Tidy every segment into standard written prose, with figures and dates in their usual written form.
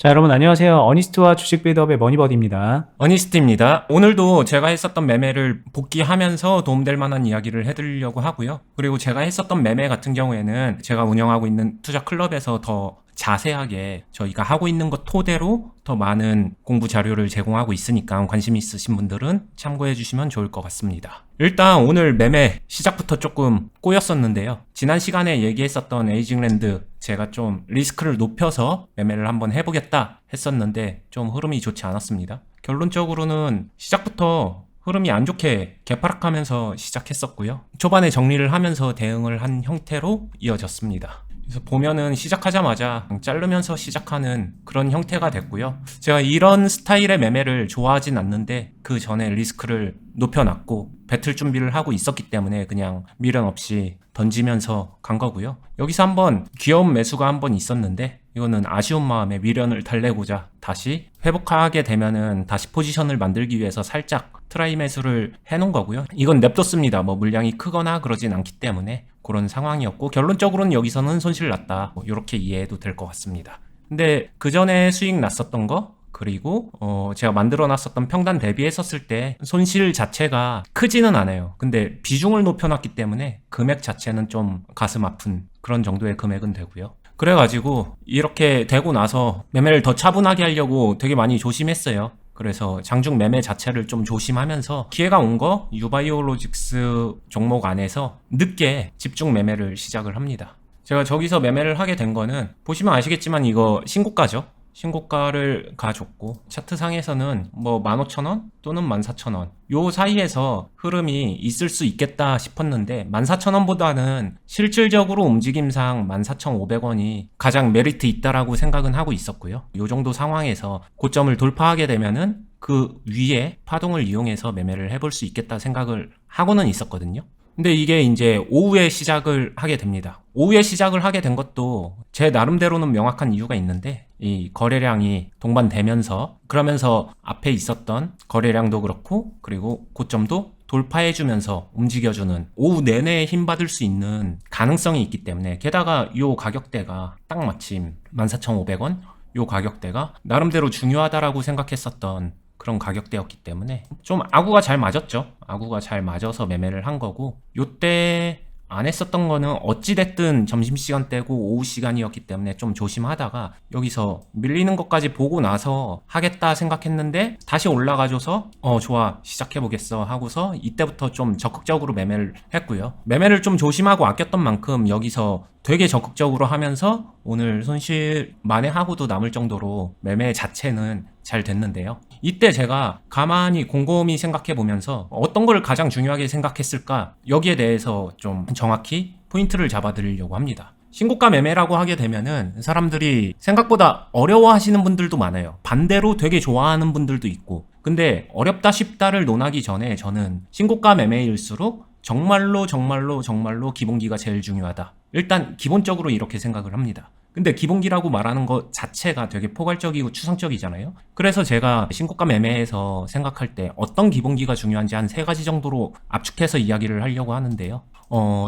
자, 여러분 안녕하세요. 어니스트와 주식 빌드업의 머니버디입니다. 어니스트입니다. 오늘도 제가 했었던 매매를 복귀하면서 도움될 만한 이야기를 해드리려고 하고요. 그리고 제가 했었던 매매 같은 경우에는 제가 운영하고 있는 투자 클럽에서 더 자세하게 저희가 하고 있는 것 토대로 더 많은 공부 자료를 제공하고 있으니까 관심 있으신 분들은 참고해 주시면 좋을 것 같습니다. 일단 오늘 매매 시작부터 조금 꼬였었는데요. 지난 시간에 얘기했었던 에이징랜드 제가 좀 리스크를 높여서 매매를 한번 해보겠다 했었는데 좀 흐름이 좋지 않았습니다. 결론적으로는 시작부터 흐름이 안 좋게 개파락하면서 시작했었고요. 초반에 정리를 하면서 대응을 한 형태로 이어졌습니다. 그래서 보면은 시작하자마자 자르면서 시작하는 그런 형태가 됐고요. 제가 이런 스타일의 매매를 좋아하진 않는데 그 전에 리스크를 높여놨고 배틀 준비를 하고 있었기 때문에 그냥 미련 없이 던지면서 간 거고요. 여기서 한번 귀여운 매수가 한번 있었는데 이거는 아쉬운 마음에 미련을 달래고자 다시 회복하게 되면은 다시 포지션을 만들기 위해서 살짝 트라이 매수를 해놓은 거고요. 이건 냅뒀습니다. 뭐 물량이 크거나 그러진 않기 때문에 그런 상황이었고 결론적으로는 여기서는 손실 났다. 이렇게 이해해도 될 것 같습니다. 근데 그 전에 수익 났었던 거 그리고 제가 만들어놨었던 평단 대비했었을 때 손실 자체가 크지는 않아요. 근데 비중을 높여놨기 때문에 금액 자체는 좀 가슴 아픈 그런 정도의 금액은 되고요. 그래가지고 이렇게 되고 나서 매매를 더 차분하게 하려고 되게 많이 조심했어요. 그래서 장중 매매 자체를 좀 조심하면서 기회가 온 거 유바이오로직스 종목 안에서 늦게 집중 매매를 시작을 합니다. 제가 저기서 매매를 하게 된 거는 보시면 아시겠지만 이거 신고가죠. 신고가를 가줬고 차트상에서는 뭐 15,000원 또는 14,000원 요 사이에서 흐름이 있을 수 있겠다 싶었는데 14,000원보다는 실질적으로 움직임상 14,500원이 가장 메리트 있다라고 생각은 하고 있었고요. 요 정도 상황에서 고점을 돌파하게 되면은 그 위에 파동을 이용해서 매매를 해볼 수 있겠다 생각을 하고는 있었거든요. 근데 이게 이제 오후에 시작을 하게 됩니다. 오후에 시작을 하게 된 것도 제 나름대로는 명확한 이유가 있는데 이 거래량이 동반되면서 그러면서 앞에 있었던 거래량도 그렇고 그리고 고점도 돌파해주면서 움직여주는 오후 내내 힘받을 수 있는 가능성이 있기 때문에 게다가 이 가격대가 딱 마침 14,500원 이 가격대가 나름대로 중요하다라고 생각했었던 그런 가격대였기 때문에 좀 아구가 잘 맞았죠. 아구가 잘 맞아서 매매를 한 거고 요때 안 했었던 거는 어찌됐든 점심시간 때고 오후 시간이었기 때문에 좀 조심하다가 여기서 밀리는 것까지 보고 나서 하겠다 생각했는데 다시 올라가줘서 좋아 시작해보겠어 하고서 이때부터 좀 적극적으로 매매를 했고요. 매매를 좀 조심하고 아꼈던 만큼 여기서 되게 적극적으로 하면서 오늘 손실 만회하고도 남을 정도로 매매 자체는 잘 됐는데요. 이때 제가 가만히 곰곰이 생각해 보면서 어떤 걸 가장 중요하게 생각했을까 여기에 대해서 좀 정확히 포인트를 잡아 드리려고 합니다. 신고가 매매라고 하게 되면은 사람들이 생각보다 어려워하시는 분들도 많아요. 반대로 되게 좋아하는 분들도 있고 근데 어렵다 쉽다를 논하기 전에 저는 신고가 매매일수록 정말로 기본기가 제일 중요하다. 일단 기본적으로 이렇게 생각을 합니다. 근데 기본기라고 말하는 것 자체가 되게 포괄적이고 추상적이잖아요. 그래서 제가 신고가 매매에서 생각할 때 어떤 기본기가 중요한지 한 3가지 정도로 압축해서 이야기를 하려고 하는데요.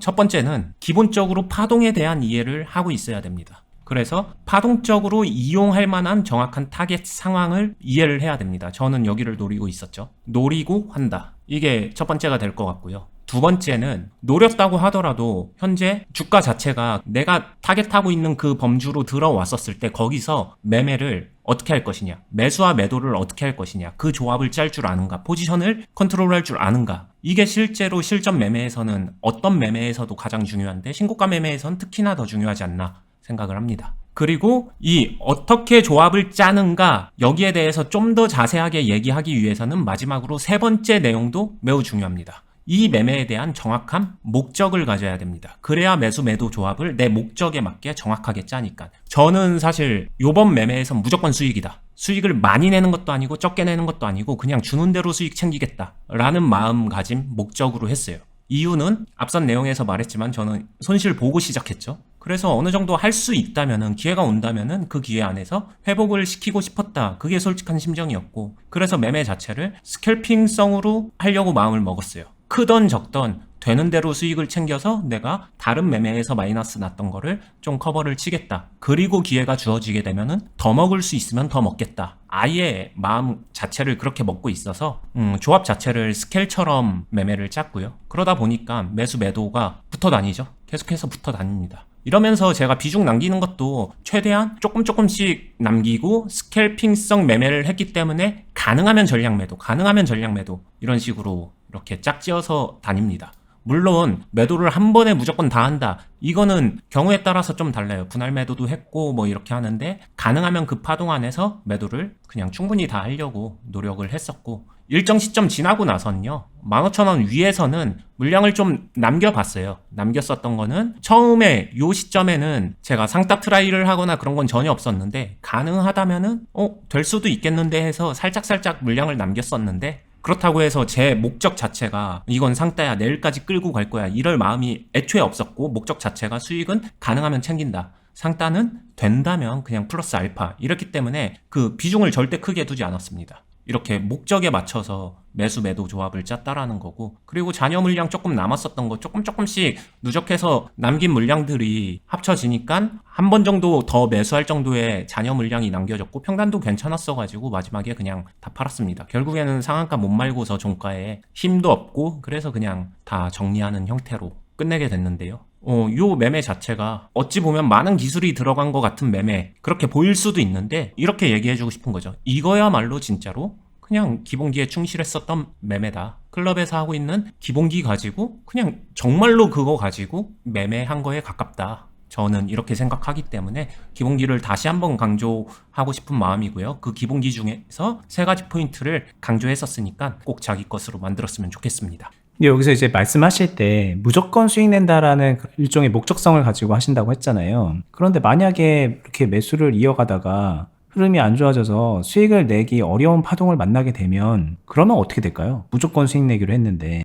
첫 번째는 기본적으로 파동에 대한 이해를 하고 있어야 됩니다. 그래서 파동적으로 이용할 만한 정확한 타겟 상황을 이해를 해야 됩니다. 저는 여기를 노리고 있었죠. 노리고 한다. 이게 첫 번째가 될 것 같고요. 두 번째는 노렸다고 하더라도 현재 주가 자체가 내가 타겟하고 있는 그 범주로 들어왔었을 때 거기서 매매를 어떻게 할 것이냐, 매수와 매도를 어떻게 할 것이냐, 그 조합을 짤 줄 아는가, 포지션을 컨트롤할 줄 아는가. 이게 실제로 실전 매매에서는 어떤 매매에서도 가장 중요한데 신고가 매매에서는 특히나 더 중요하지 않나 생각을 합니다. 그리고 이 어떻게 조합을 짜는가 여기에 대해서 좀 더 자세하게 얘기하기 위해서는 마지막으로 3번째 내용도 매우 중요합니다. 이 매매에 대한 정확한 목적을 가져야 됩니다. 그래야 매수 매도 조합을 내 목적에 맞게 정확하게 짜니까. 저는 사실 요번 매매에선 무조건 수익이다. 수익을 많이 내는 것도 아니고 적게 내는 것도 아니고 그냥 주는 대로 수익 챙기겠다 라는 마음가짐 목적으로 했어요. 이유는 앞선 내용에서 말했지만 저는 손실 보고 시작했죠. 그래서 어느 정도 할 수 있다면은 기회가 온다면은 그 기회 안에서 회복을 시키고 싶었다. 그게 솔직한 심정이었고 그래서 매매 자체를 스캘핑성으로 하려고 마음을 먹었어요. 크던 적던 되는 대로 수익을 챙겨서 내가 다른 매매에서 마이너스 났던 거를 좀 커버를 치겠다. 그리고 기회가 주어지게 되면은 더 먹을 수 있으면 더 먹겠다. 아예 마음 자체를 그렇게 먹고 있어서 조합 자체를 스케일처럼 매매를 짰고요. 그러다 보니까 매수 매도가 붙어 다니죠. 계속해서 붙어 다닙니다. 이러면서 제가 비중 남기는 것도 최대한 조금씩 남기고 스캘핑성 매매를 했기 때문에 가능하면 전량 매도, 가능하면 전량 매도 이런 식으로 이렇게 짝지어서 다닙니다. 물론 매도를 한 번에 무조건 다 한다. 이거는 경우에 따라서 좀 달라요. 분할 매도도 했고 뭐 이렇게 하는데 가능하면 그 파동 안에서 매도를 그냥 충분히 다 하려고 노력을 했었고 일정 시점 지나고 나서는요. 15,000원 위에서는 물량을 좀 남겨봤어요. 남겼었던 거는 처음에 요 시점에는 제가 상따 트라이를 하거나 그런 건 전혀 없었는데 가능하다면은 될 수도 있겠는데 해서 살짝 물량을 남겼었는데 그렇다고 해서 제 목적 자체가 이건 상따야 내일까지 끌고 갈 거야 이럴 마음이 애초에 없었고 목적 자체가 수익은 가능하면 챙긴다. 상따는 된다면 그냥 플러스 알파 이렇기 때문에 그 비중을 절대 크게 두지 않았습니다. 이렇게 목적에 맞춰서 매수 매도 조합을 짰다라는 거고 그리고 잔여 물량 조금 남았었던 거 조금씩 누적해서 남긴 물량들이 합쳐지니까 한 번 정도 더 매수할 정도의 잔여 물량이 남겨졌고 평단도 괜찮았어가지고 마지막에 그냥 다 팔았습니다. 결국에는 상한가 못 말고서 종가에 힘도 없고 그래서 그냥 다 정리하는 형태로 끝내게 됐는데요. 요 매매 자체가 어찌 보면 많은 기술이 들어간 것 같은 매매 그렇게 보일 수도 있는데 이렇게 얘기해주고 싶은 거죠. 이거야말로 진짜로 그냥 기본기에 충실했었던 매매다. 클럽에서 하고 있는 기본기 가지고 그냥 정말로 그거 가지고 매매한 거에 가깝다. 저는 이렇게 생각하기 때문에 기본기를 다시 한번 강조하고 싶은 마음이고요. 그 기본기 중에서 3가지 포인트를 강조했었으니까 꼭 자기 것으로 만들었으면 좋겠습니다. 근데 여기서 이제 말씀하실 때 무조건 수익 낸다라는 일종의 목적성을 가지고 하신다고 했잖아요. 그런데 만약에 이렇게 매수를 이어가다가 흐름이 안 좋아져서 수익을 내기 어려운 파동을 만나게 되면 그러면 어떻게 될까요? 무조건 수익 내기로 했는데.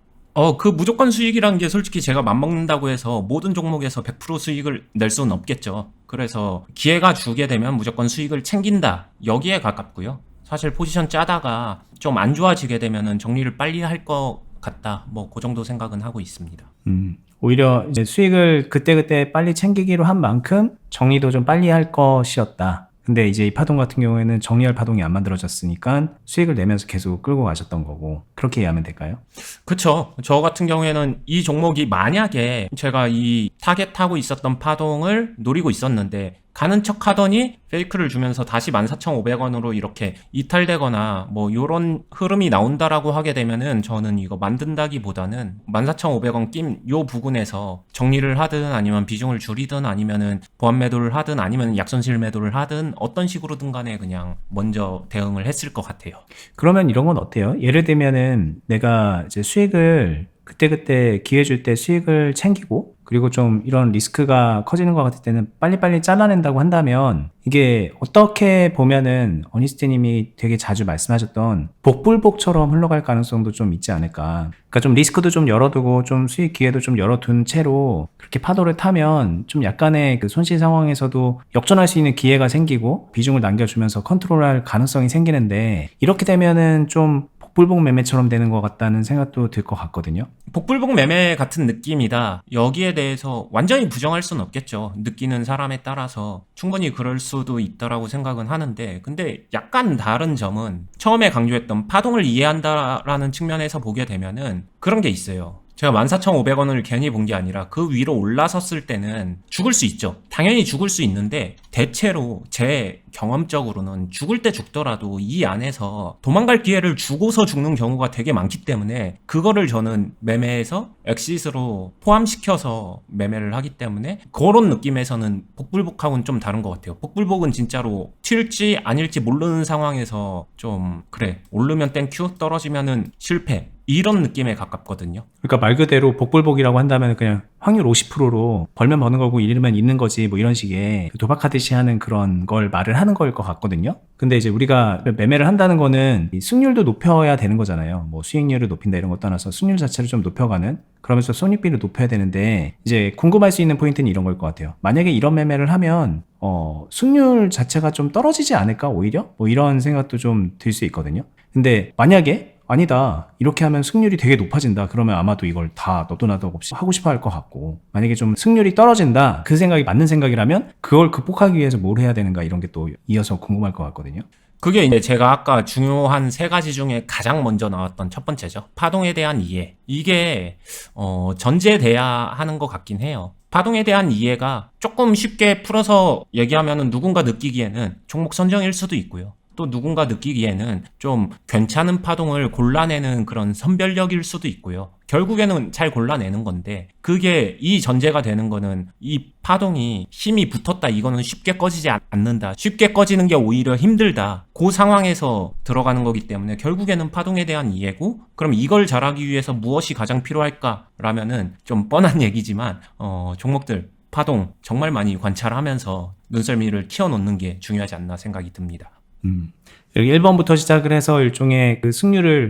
그 무조건 수익이란 게 솔직히 제가 맘먹는다고 해서 모든 종목에서 100% 수익을 낼 수는 없겠죠. 그래서 기회가 주게 되면 무조건 수익을 챙긴다. 여기에 가깝고요. 사실 포지션 짜다가 좀 안 좋아지게 되면은 정리를 빨리 할 것 같다. 뭐 그 정도 생각은 하고 있습니다. 오히려 이제 수익을 그때그때 빨리 챙기기로 한 만큼 정리도 좀 빨리 할 것이었다. 근데 이제 이 파동 같은 경우에는 정리할 파동이 안 만들어졌으니까 수익을 내면서 계속 끌고 가셨던 거고 그렇게 이해하면 될까요? 그쵸. 저 같은 경우에는 이 종목이 만약에 제가 이 타겟하고 있었던 파동을 노리고 있었는데 가는 척 하더니 페이크를 주면서 다시 14,500원으로 이렇게 이탈되거나 뭐 요런 흐름이 나온다라고 하게 되면은 저는 이거 만든다기보다는 14,500원 낀 요 부근에서 정리를 하든 아니면 비중을 줄이든 아니면은 보완 매도를 하든 아니면 약손실 매도를 하든 어떤 식으로든 간에 그냥 먼저 대응을 했을 것 같아요. 그러면 이런 건 어때요? 예를 들면은 내가 이제 수익을 그때그때 기회 줄 때 수익을 챙기고 그리고 좀 이런 리스크가 커지는 것 같을 때는 빨리빨리 잘라낸다고 한다면 이게 어떻게 보면은 어니스트님이 되게 자주 말씀하셨던 복불복처럼 흘러갈 가능성도 좀 있지 않을까. 그러니까 좀 리스크도 좀 열어두고 좀 수익 기회도 좀 열어둔 채로 그렇게 파도를 타면 좀 약간의 그 손실 상황에서도 역전할 수 있는 기회가 생기고 비중을 남겨주면서 컨트롤할 가능성이 생기는데 이렇게 되면은 좀 복불복 매매처럼 되는 것 같다는 생각도 들 것 같거든요. 복불복 매매 같은 느낌이다. 여기에 대해서 완전히 부정할 수는 없겠죠. 느끼는 사람에 따라서 충분히 그럴 수도 있다라고 생각은 하는데 근데 약간 다른 점은 처음에 강조했던 파동을 이해한다라는 측면에서 보게 되면은 그런 게 있어요. 제가 14,500원을 괜히 본 게 아니라 그 위로 올라섰을 때는 죽을 수 있죠. 당연히 죽을 수 있는데 대체로 제 경험적으로는 죽을 때 죽더라도 이 안에서 도망갈 기회를 주고서 죽는 경우가 되게 많기 때문에 그거를 저는 매매에서 엑시스로 포함시켜서 매매를 하기 때문에 그런 느낌에서는 복불복하고는 좀 다른 것 같아요. 복불복은 진짜로 튈지 아닐지 모르는 상황에서 좀 그래 오르면 땡큐 떨어지면은 실패 이런 느낌에 가깝거든요. 그러니까 말 그대로 복불복이라고 한다면 그냥 확률 50%로 벌면 버는 거고 잃으면 잃는 거지 뭐 이런 식의 도박하듯이 하는 그런 걸 말을 하는 걸 것 같거든요. 근데 이제 우리가 매매를 한다는 거는 이 수익률도 높여야 되는 거잖아요. 뭐 수익률을 높인다 이런 것 떠나서 수익률 자체를 좀 높여가는 그러면서 손익비를 높여야 되는데 이제 궁금할 수 있는 포인트는 이런 걸 것 같아요. 만약에 이런 매매를 하면 수익률 자체가 좀 떨어지지 않을까 오히려? 뭐 이런 생각도 좀 들 수 있거든요. 근데 만약에 아니다. 이렇게 하면 승률이 되게 높아진다. 그러면 아마도 이걸 다 너도 나도 없이 하고 싶어 할 것 같고, 만약에 좀 승률이 떨어진다. 그 생각이 맞는 생각이라면 그걸 극복하기 위해서 뭘 해야 되는가 이런 게 또 이어서 궁금할 것 같거든요. 그게 이제 제가 아까 중요한 3가지 중에 가장 먼저 나왔던 첫 번째죠. 파동에 대한 이해. 이게 전제돼야 하는 것 같긴 해요. 파동에 대한 이해가 조금 쉽게 풀어서 얘기하면은 누군가 느끼기에는 종목 선정일 수도 있고요. 또 누군가 느끼기에는 좀 괜찮은 파동을 골라내는 그런 선별력일 수도 있고요. 결국에는 잘 골라내는 건데, 그게 이 전제가 되는 거는 이 파동이 힘이 붙었다, 이거는 쉽게 꺼지지 않는다, 쉽게 꺼지는 게 오히려 힘들다, 그 상황에서 들어가는 거기 때문에 결국에는 파동에 대한 이해고, 그럼 이걸 잘하기 위해서 무엇이 가장 필요할까 라면은 좀 뻔한 얘기지만 종목들 파동 정말 많이 관찰하면서 눈썰미를 키워놓는 게 중요하지 않나 생각이 듭니다. 여기 1번부터 시작을 해서 일종의 그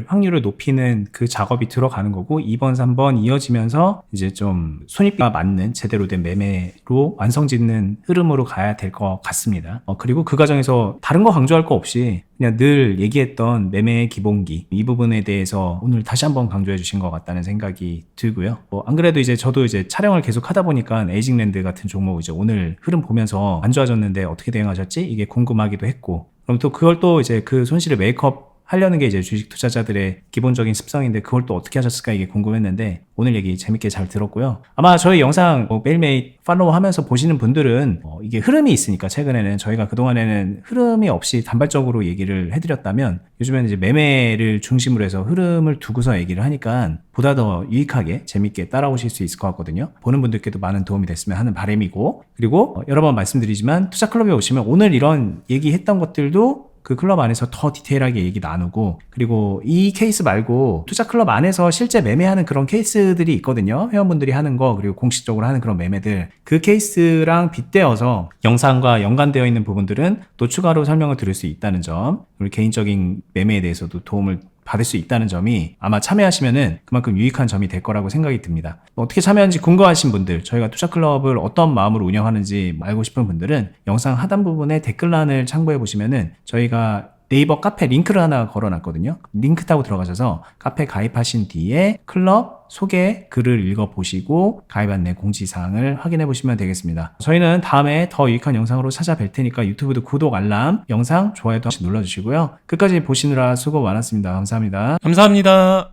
확률을 높이는 그 작업이 들어가는 거고, 2번, 3번 이어지면서 이제 좀 손익과 맞는 제대로 된 매매로 완성짓는 흐름으로 가야 될 것 같습니다. 그리고 그 과정에서 다른 거 강조할 거 없이 그냥 늘 얘기했던 매매의 기본기, 이 부분에 대해서 오늘 다시 한번 강조해 주신 것 같다는 생각이 들고요. 안 그래도 이제 저도 이제 촬영을 계속 하다 보니까 에이징랜드 같은 종목 이제 오늘 흐름 보면서 안 좋아졌는데 어떻게 대응하셨지? 이게 궁금하기도 했고, 그럼 또 그걸 또 이제 그 손실을 메이크업 하려는 게 이제 주식 투자자들의 기본적인 습성인데, 그걸 또 어떻게 하셨을까 이게 궁금했는데 오늘 얘기 재밌게 잘 들었고요. 아마 저희 영상 매일매일 팔로우 하면서 보시는 분들은 이게 흐름이 있으니까, 최근에는 저희가 그동안에는 흐름이 없이 단발적으로 얘기를 해드렸다면, 요즘에는 이제 매매를 중심으로 해서 흐름을 두고서 얘기를 하니까 보다 더 유익하게 재밌게 따라오실 수 있을 것 같거든요. 보는 분들께도 많은 도움이 됐으면 하는 바람이고, 그리고 여러 번 말씀드리지만 투자클럽에 오시면 오늘 이런 얘기했던 것들도 그 클럽 안에서 더 디테일하게 얘기 나누고, 그리고 이 케이스 말고 투자 클럽 안에서 실제 매매하는 그런 케이스들이 있거든요. 회원분들이 하는 거, 그리고 공식적으로 하는 그런 매매들, 그 케이스랑 빗대어서 영상과 연관되어 있는 부분들은 또 추가로 설명을 드릴 수 있다는 점, 그리고 개인적인 매매에 대해서도 도움을 받을 수 있다는 점이 아마 참여하시면은 그만큼 유익한 점이 될 거라고 생각이 듭니다. 어떻게 참여하는지 궁금하신 분들, 저희가 투자클럽을 어떤 마음으로 운영하는지 알고 싶은 분들은 영상 하단 부분에 댓글란을 참고해 보시면은 저희가 네이버 카페 링크를 하나 걸어놨거든요. 링크 타고 들어가셔서 카페 가입하신 뒤에 클럽 소개 글을 읽어보시고 가입 안내 공지사항을 확인해 보시면 되겠습니다. 저희는 다음에 더 유익한 영상으로 찾아뵐 테니까 유튜브도 구독, 알람, 영상, 좋아요도 한 번씩 눌러주시고요. 끝까지 보시느라 수고 많았습니다. 감사합니다. 감사합니다.